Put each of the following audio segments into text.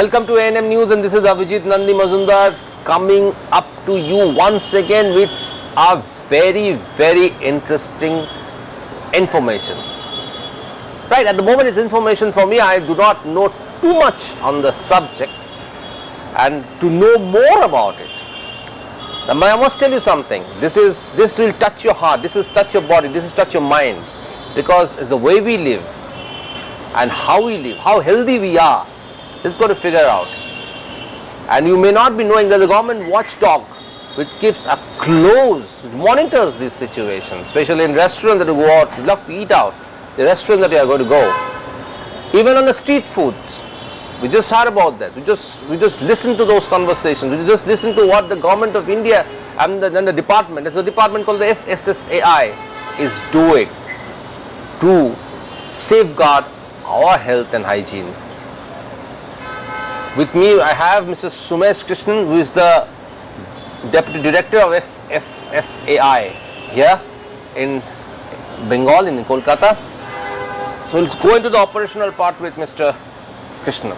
Welcome to A&M News, and this is Avijit Nandi Mazumdar coming up to you once again with a very interesting information. Right, at the moment it's information for me. I do not know too much on the subject, and to know more about it, I must tell you something. This will touch your heart, this will touch your body, this will touch your mind, because it's the way we live and how we live, how healthy we are. This is going to figure out. And you may not be knowing there's a government watchdog which keeps a close, monitors this situation, especially in restaurants that you go out, you love to eat out, the restaurants that you are going to go. Even on the street foods, we just heard about that. We just listen to those conversations. We just listen to what the government of India and the department, there's a department called the FSSSAI, is doing to safeguard our health and hygiene. With me, I have Mr. Sumesh Krishnan, who is the Deputy Director of FSSAI here in Bengal, in Kolkata. So let's go into the operational part with Mr. Krishnan.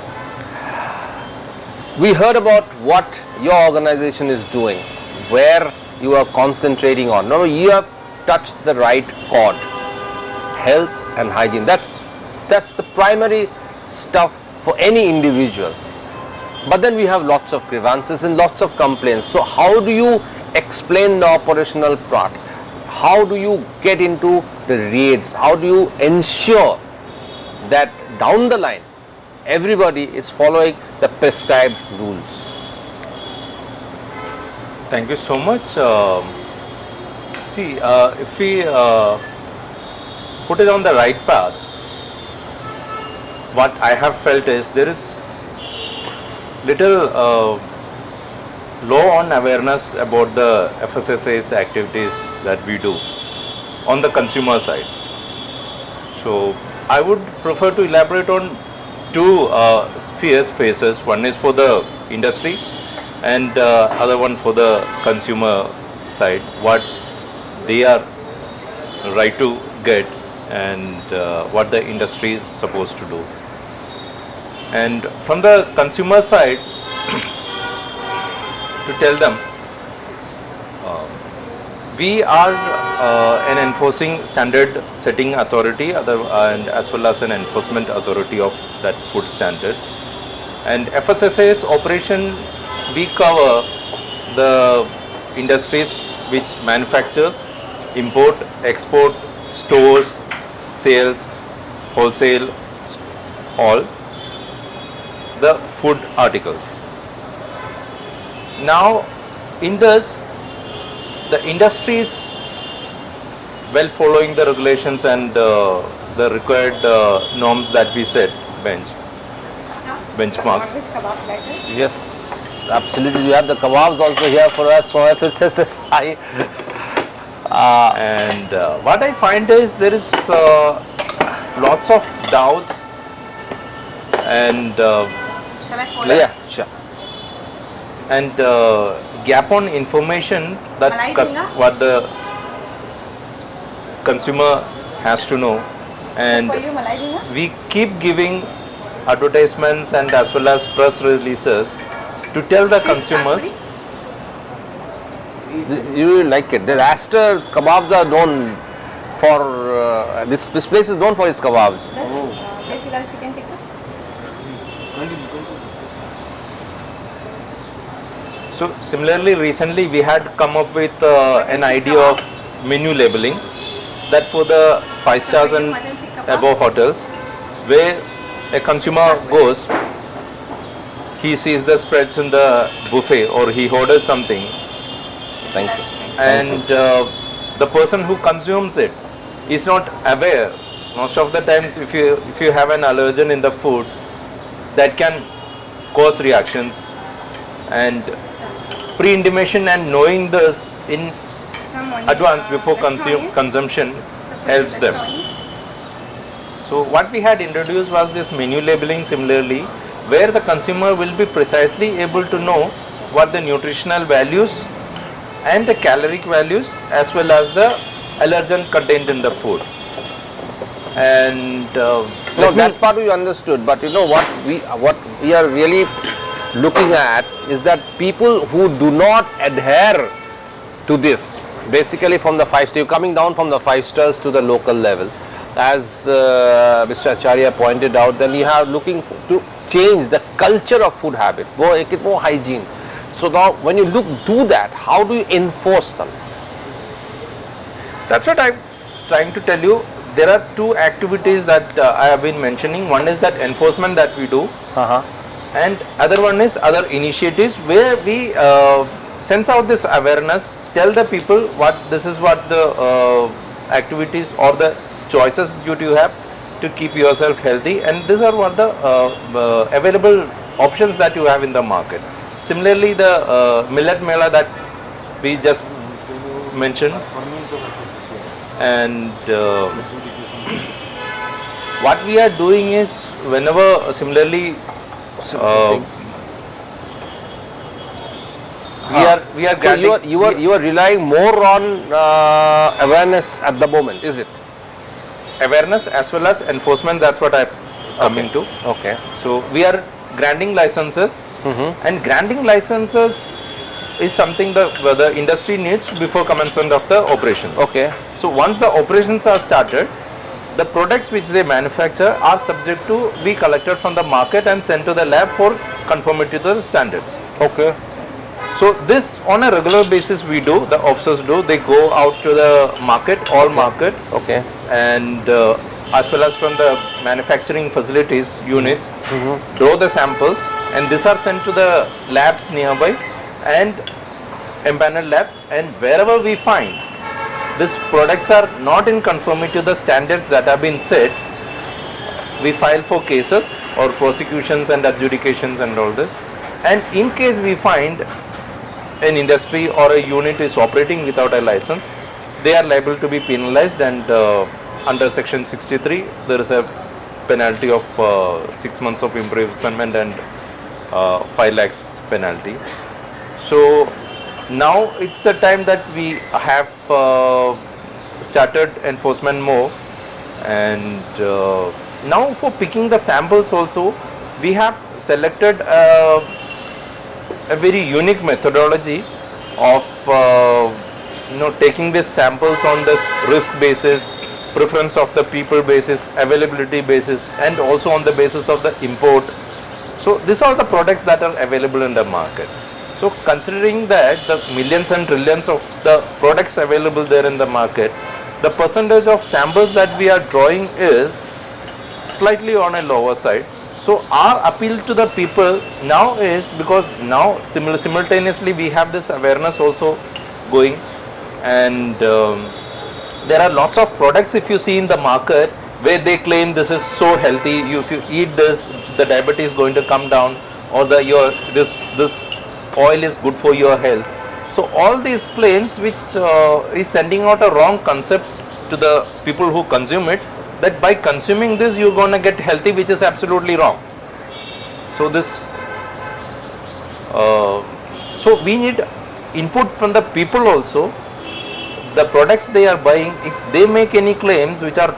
We heard about what your organization is doing, where you are concentrating on. No, you have touched the right chord. Health and hygiene. That's the primary stuff for any individual. But then we have lots of grievances and lots of complaints. So how do you explain the operational part? How do you get into the raids? How do you ensure that down the line everybody is following the prescribed rules? Thank you so much. If we put it on the right path, what I have felt is there is little low on awareness about the FSSAI's activities that we do on the consumer side. So I would prefer to elaborate on two phases. One is for the industry and other one for the consumer side, what they are right to get and what the industry is supposed to do. And from the consumer side, to tell them, we are an enforcing standard setting authority and as well as an enforcement authority of that food standards. And FSSAI's operation, we cover the industries which manufactures, import, export, stores, sales, wholesale, all the food articles. Now in this, the industry is well following the regulations and the required norms that we set, benchmarks. Yes, absolutely. We have the kebabs also here for us for FSSAI. And what I find is there is lots of doubts and Sure. And gap on information that what the consumer has to know, and we keep giving advertisements and as well as press releases to tell the consumers. You will like it. The Astor's kebabs are known for this place is known for its kebabs. So similarly, recently we had come up with an idea of menu labeling, that for the 5 stars and above hotels, where a consumer goes, he sees the spreads in the buffet or he orders something. Thank you. And the person who consumes it is not aware. Most of the times, if you have an allergen in the food, that can cause reactions, and pre-intimation and knowing this in advance before consumption helps them. So what we had introduced was this menu labeling similarly, where the consumer will be precisely able to know what the nutritional values and the caloric values as well as the allergen contained in the food. And No, let me- that part we understood, but you know what we are really looking at is that people who do not adhere to this, basically from the 5 stars, you're coming down from the 5 stars to the local level, as Mr. Acharya pointed out, then you are looking to change the culture of food habit, make it more hygiene. So now when you do that, how do you enforce them? That's what I'm trying to tell you. There are two activities that I have been mentioning. One is that enforcement that we do, and other one is other initiatives where we sense out this awareness, tell the people what this is, what the activities or the choices you have to keep yourself healthy, and these are what the available options that you have in the market. Similarly, the millet mela that we just mentioned, and what we are doing is whenever similarly we are So getting, you are relying more on awareness at the moment, is it? awareness as well as enforcement. That's what I'm coming to. Okay. So we are granting licenses, and granting licenses is something that the industry needs before commencement of the operations. Okay. So once the operations are started, the products which they manufacture are subject to be collected from the market and sent to the lab for conformity to the standards. Okay. So this on a regular basis we do, the officers do, they go out to the market, all market, Okay. and as well as from the manufacturing facilities units, draw the samples, and these are sent to the labs nearby and empaneled labs, and wherever we find these products are not in conformity to the standards that have been set, we file for cases or prosecutions and adjudications and all this. And in case we find an industry or a unit is operating without a license, they are liable to be penalized, and under section 63 there is a penalty of 6 months of imprisonment and 5 lakhs penalty. So now it's the time that we have started enforcement more, and now for picking the samples also we have selected a very unique methodology of taking these samples on this risk basis, preference of the people basis, availability basis, and also on the basis of the import. So these are the products that are available in the market. So considering that the millions and trillions of the products available there in the market, the percentage of samples that we are drawing is slightly on a lower side. So our appeal to the people now is, because now simultaneously we have this awareness also going, and there are lots of products if you see in the market where they claim this is so healthy, if you eat this the diabetes is going to come down, or this oil is good for your health. So all these claims which is sending out a wrong concept to the people who consume it, that by consuming this you're gonna get healthy, which is absolutely wrong. So this so we need input from the people also. The products they are buying, if they make any claims which are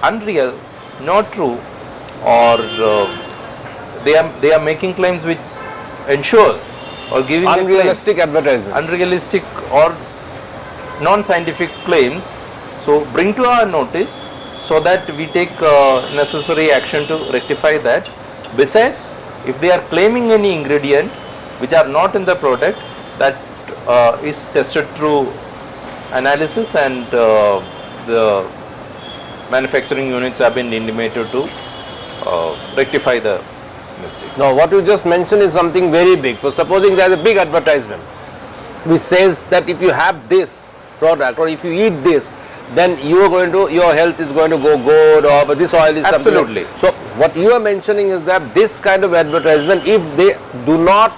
unreal, not true, or they are making claims which ensures or giving Unrealistic advertisements. unrealistic or non-scientific claims, so bring to our notice so that we take necessary action to rectify that. Besides, if they are claiming any ingredient which are not in the product, that is tested through analysis, and the manufacturing units have been intimated to rectify the mistake. Now, what you just mentioned is something very big. So, supposing there is a big advertisement which says that if you have this product or if you eat this, then your health is going to go good, or but this oil is Absolutely. something. So, what you are mentioning is that this kind of advertisement, if they do not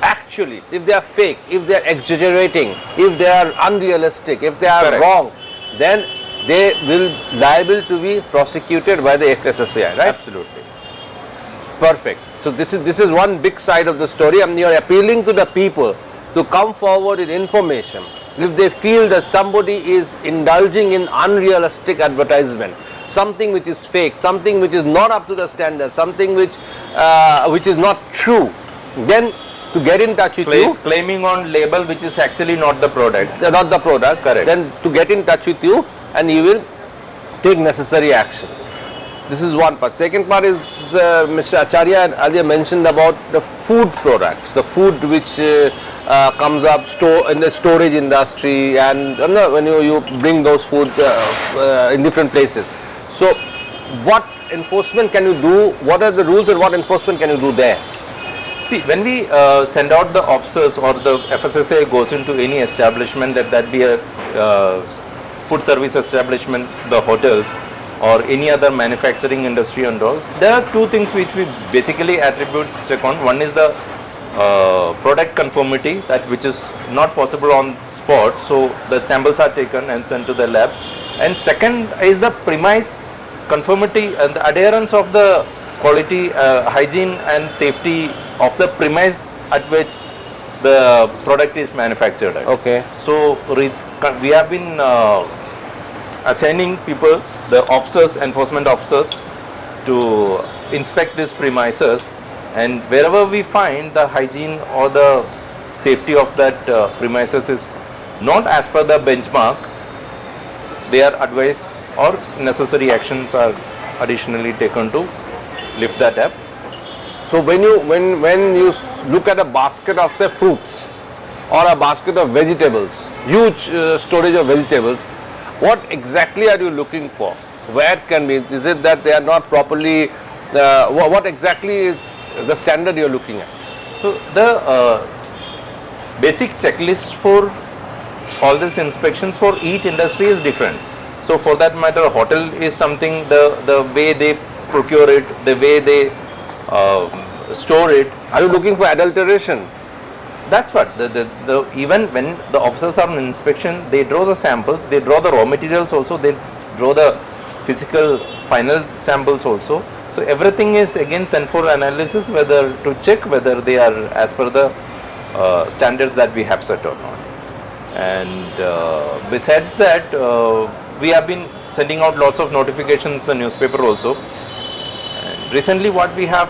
actually, if they are fake, if they are exaggerating, if they are unrealistic, if they are Correct. wrong, then they will liable to be prosecuted by the FSSAI, right? Absolutely. Perfect. So this is one big side of the story, and you are appealing to the people to come forward with information. If they feel that somebody is indulging in unrealistic advertisement, something which is fake, something which is not up to the standard, something which is not true, then to get in touch with you, claiming on label which is actually not the product. Not the product, correct. Then to get in touch with you, and you will take necessary action. This is one part. Second part is Mr. Acharya had earlier mentioned about the food products, the food which comes up in the storage industry, and when you bring those food in different places. So, what enforcement can you do? What are the rules and what enforcement can you do there? See, when we send out the officers or the FSSAI goes into any establishment, that be a food service establishment, the hotels, or any other manufacturing industry and all, there are two things which we basically attribute check on. One is the product conformity, that which is not possible on spot, so the samples are taken and sent to the labs. And second is the premise conformity and the adherence of the quality, hygiene and safety of the premise at which the product is manufactured at. Okay. So we have been assigning people, the officers, enforcement officers, to inspect these premises, and wherever we find the hygiene or the safety of that premises is not as per the benchmark, their advice or necessary actions are additionally taken to lift that up. So when you look at a basket of say fruits or a basket of vegetables, huge storage of vegetables, what exactly are you looking for? Where can be? Is it that they are not properly? What exactly is the standard you are looking at? So the basic checklist for all these inspections for each industry is different. So for that matter, a hotel is something, the way they procure it, the way they store it. Are you looking for adulteration? That's what even when the officers are on inspection, they draw the samples, they draw the raw materials also, they draw the physical final samples also. So everything is again sent for analysis, whether to check whether they are as per the standards that we have set or not. And besides that, we have been sending out lots of notifications, the newspaper also. And recently what we have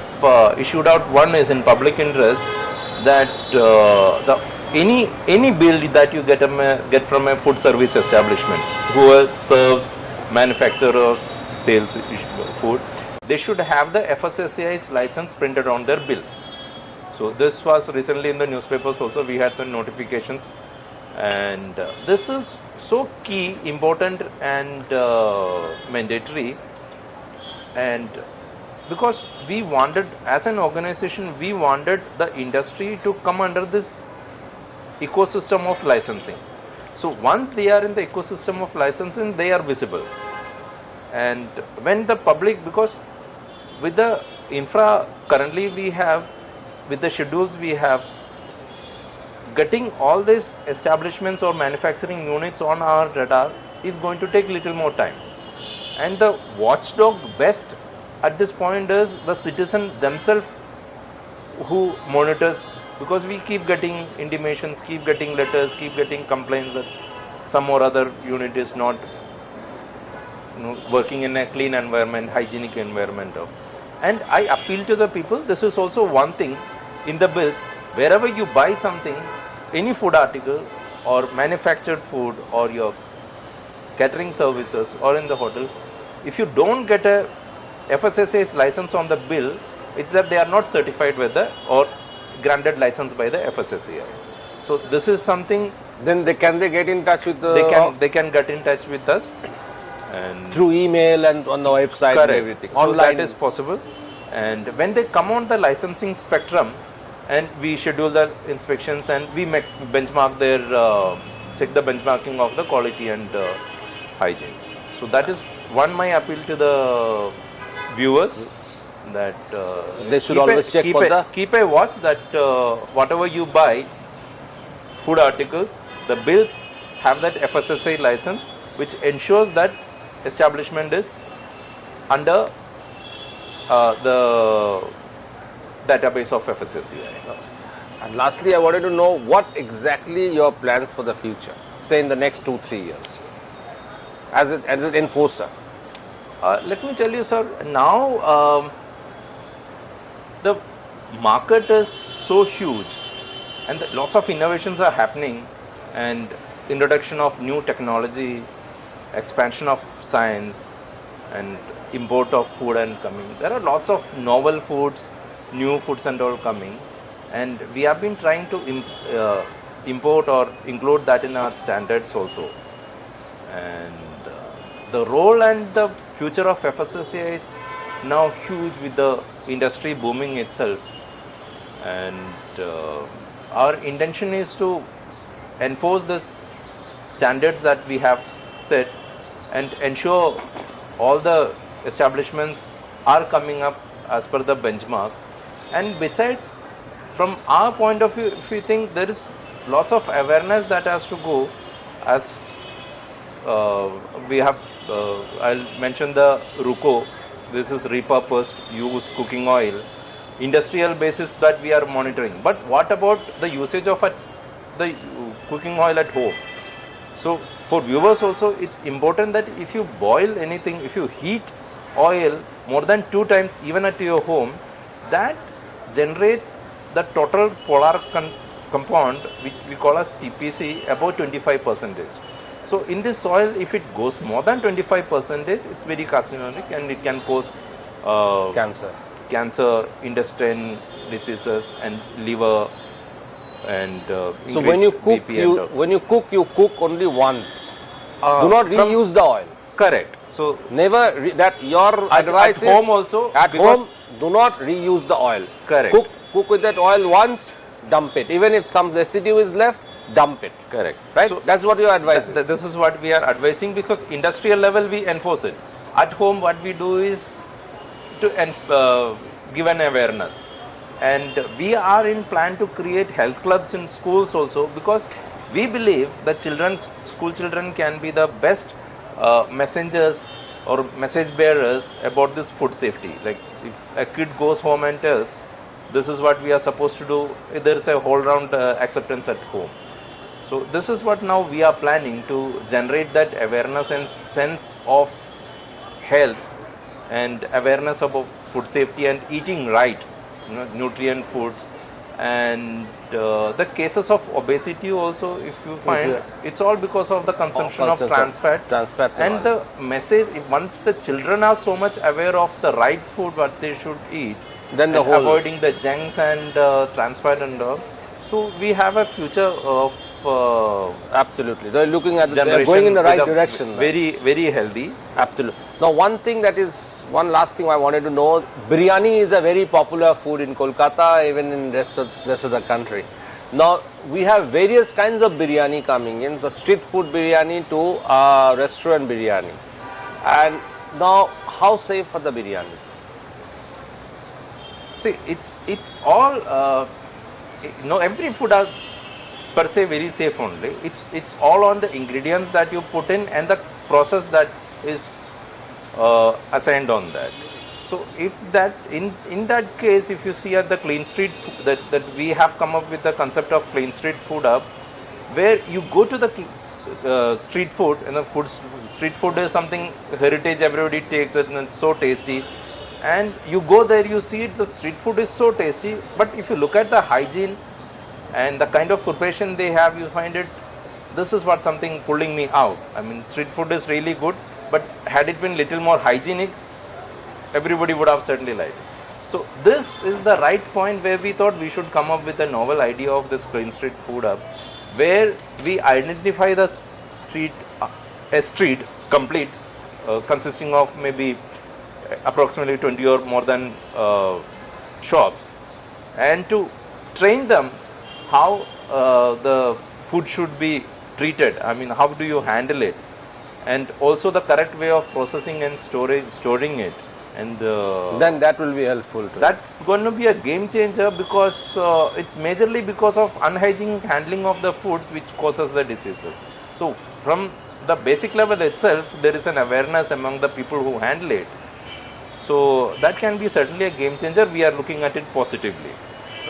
issued out, one is in public interest, that any bill that you get from a food service establishment who serves, manufacture or sales food, they should have the FSSAI's license printed on their bill. So this was recently in the newspapers also, we had some notifications, and this is so key, important and mandatory. And because we wanted, as an organization, we wanted the industry to come under this ecosystem of licensing. So once they are in the ecosystem of licensing, they are visible. And when the public, because with the infra currently we have, with the schedules we have, getting all these establishments or manufacturing units on our radar is going to take little more time. And the watchdog best at this point is the citizen themselves who monitors, because we keep getting intimations, keep getting letters, keep getting complaints that some or other unit is not working in a clean environment, hygienic environment. And I appeal to the people, this is also one thing in the bills, wherever you buy something, any food article or manufactured food or your catering services or in the hotel, if you don't get a FSSAI's license on the bill, it's that they are not certified with the or granted license by the FSSAI. So this is something. Then they get in touch with the. They can get in touch with us, and through email and on the website. Correct. And everything. So online that is possible. And when they come on the licensing spectrum, and we schedule the inspections and we make benchmark their check the benchmarking of the quality and hygiene. So that is one my appeal to the viewers, that they should always check for the keep a watch that whatever you buy food articles, the bills have that FSSAI license, which ensures that establishment is under the database of FSSAI. And lastly, I wanted to know what exactly your plans for the future, say in the next 2-3 years, as an enforcer. Let me tell you, sir, now the market is so huge and lots of innovations are happening, and introduction of new technology, expansion of science, and import of food and coming. There are lots of novel foods, new foods and all coming, and we have been trying to import or include that in our standards also. And the role and the future of FSSAI is now huge with the industry booming itself, and our intention is to enforce this standards that we have set and ensure all the establishments are coming up as per the benchmark. And besides, from our point of view, if we think there is lots of awareness that has to go, as we have, I'll mention the RUCO, this is repurposed used cooking oil, industrial basis that we are monitoring. But what about the usage of the cooking oil at home? So for viewers also, it's important that if you boil anything, if you heat oil more than 2 times even at your home, that generates the total polar compound, which we call as TPC, about 25%. So in this oil, if it goes more than 25%, it's very carcinogenic and it can cause cancer, intestine diseases, and liver. And so when you cook, you cook only once. Do not reuse the oil. Correct. So never that your advice at home also. At home, do not reuse the oil. Correct. Cook with that oil once, dump it. Even if some residue is left, dump it. Correct. Right. So that's what your advice is. This is what we are advising, because industrial level we enforce it. At home, what we do is to give an awareness. And we are in plan to create health clubs in schools also, because we believe that school children can be the best messengers or message bearers about this food safety. Like if a kid goes home and tells, this is what we are supposed to do, there is a whole round acceptance at home. So this is what now we are planning to generate, that awareness and sense of health and awareness about food safety and eating right, nutrient foods. And the cases of obesity also, if you find, it's all because of the consumption of trans fat. And the message, once the children are so much aware of the right food what they should eat, then avoiding the junks and trans fat and all, so we have a future of absolutely. They're looking at they're going in the right direction. Very, very healthy. Absolutely. Now, one last thing I wanted to know. Biryani is a very popular food in Kolkata, even in rest of the country. Now, we have various kinds of biryani coming in, the street food biryani to restaurant biryani. And now, how safe are the biryanis? See, it's all, every food are per se very safe only. It's all on the ingredients that you put in and the process that is assigned on that. So if that in that case, if you see at the clean street that we have come up with the concept of clean street food hub, where you go to the street food, and the street food is something heritage, everybody takes it and it's so tasty, and you go there, you see it, the street food is so tasty, but if you look at the hygiene and the kind of preparation they have, you find it, this is what something pulling me out. I mean, street food is really good, but had it been little more hygienic, everybody would have certainly liked it. So this is the right point where we thought we should come up with a novel idea of this clean street food hub, where we identify the street, a street complete, consisting of maybe approximately 20 or more than shops, and to train them how the food should be treated. I mean, how do you handle it, and also the correct way of processing and storing it. And then that will be helpful too. That's going to be a game changer, because it's majorly because of unhygienic handling of the foods which causes the diseases. So from the basic level itself, there is an awareness among the people who handle it. So that can be certainly a game changer. We are looking at it positively.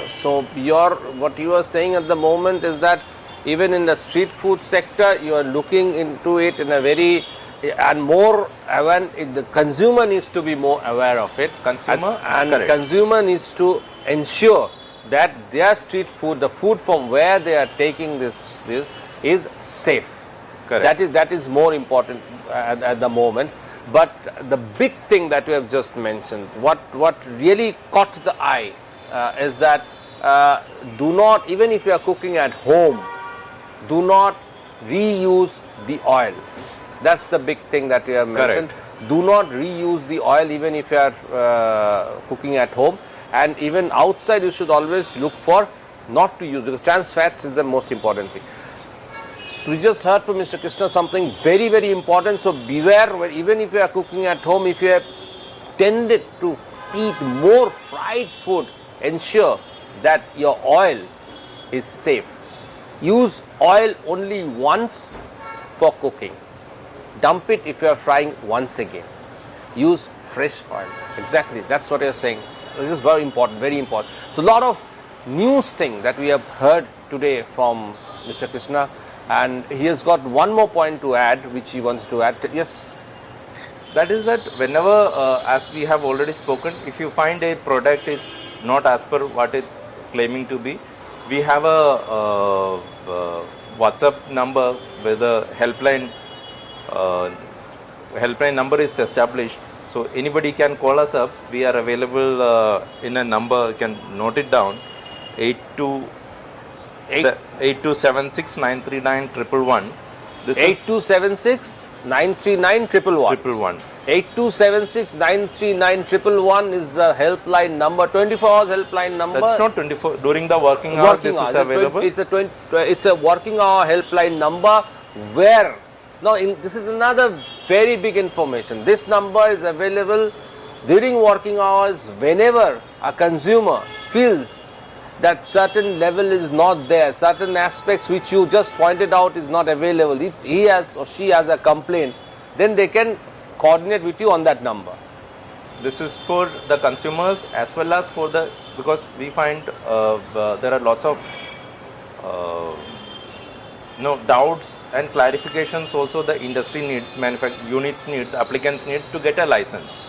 So what you are saying at the moment is that even in the street food sector, you are looking into it in a very and more aware, the consumer needs to be more aware of it. Consumer, and correct. consumer needs to ensure that their street food, the food from where they are taking this is safe. Correct. That is more important at the moment. But the big thing that you have just mentioned, what really caught the eye is that do not, even if you are cooking at home, do not reuse the oil. That's the big thing that you have mentioned. Correct. Do not reuse the oil even if you are cooking at home, and even outside you should always look for not to use, because trans fats is the most important thing. So we just heard from Mr. Krishna something very, very important. So beware, even if you are cooking at home, if you have tended to eat more fried food, ensure that your oil is safe. Use oil only once for cooking. Dump it if you are frying once again. Use fresh oil. Exactly, that's what you're saying. This is very important, very important. So a lot of news thing that we have heard today from Mr. Krishna, and he has got one more point to add, which he wants to add. Yes. That is that whenever, as we have already spoken, if you find a product is not as per what it's claiming to be, we have a WhatsApp number where the helpline number is established. So anybody can call us up. We are available in a number, you can note it down, 8276939111. This 8276939111. 8276939111 is the helpline number, 24 hours helpline number. That's not 24. During the working hours, this is available. It's a working hour helpline number where, now this is another very big information. This number is available during working hours whenever a consumer feels that certain level is not there, certain aspects which you just pointed out is not available. If he has or she has a complaint, then they can coordinate with you on that number. This is for the consumers as well as for the, because we find there are lots of doubts and clarifications also the industry needs, units need, applicants need to get a license.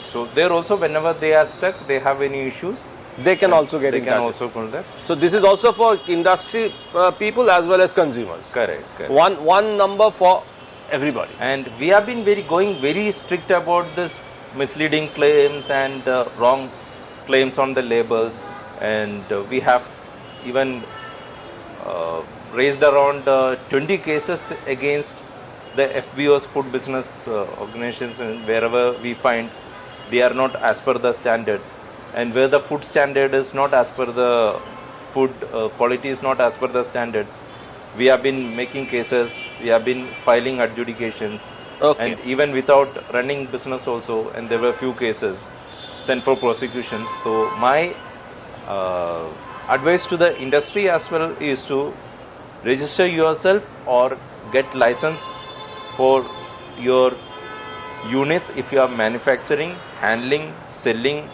So there also, whenever they are stuck, they have any issues, they can also get in touch. They can also call that. So this is also for industry people as well as consumers. Correct. One number for everybody. And we have been going very strict about this misleading claims and wrong claims on the labels, and we have even raised around 20 cases against the FBOs, food business organizations, and wherever we find they are not as per the standards, and where the food standard is not as per the food quality is not as per the standards, we have been making cases, we have been filing adjudications. Okay. And even without running business also, and there were few cases sent for prosecutions. So my advice to the industry as well is to register yourself or get license for your units if you are manufacturing, handling, selling,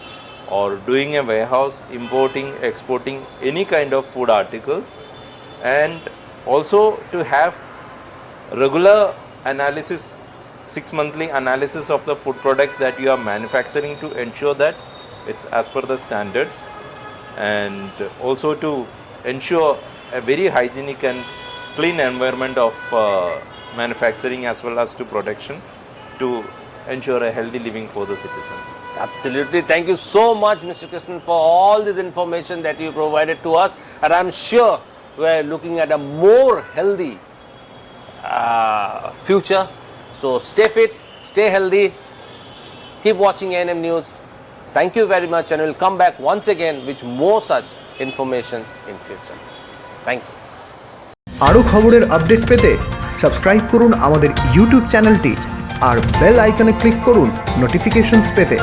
or doing a warehouse, importing, exporting any kind of food articles, and also to have regular analysis, 6 monthly analysis of the food products that you are manufacturing to ensure that it's as per the standards, and also to ensure a very hygienic and clean environment of manufacturing as well as to production, to ensure a healthy living for the citizens. Absolutely. Thank you so much, Mr. Krishnan, for all this information that you provided to us, and I'm sure we're looking at a more healthy future. So stay fit, stay healthy, keep watching A&M News. Thank you very much, and we'll come back once again with more such information in future. Thank you. আরো খবরের update পেতে subscribe করুন আমাদের YouTube চ্যানেলটি আর bell আইকনে click করুন notifications পেতে।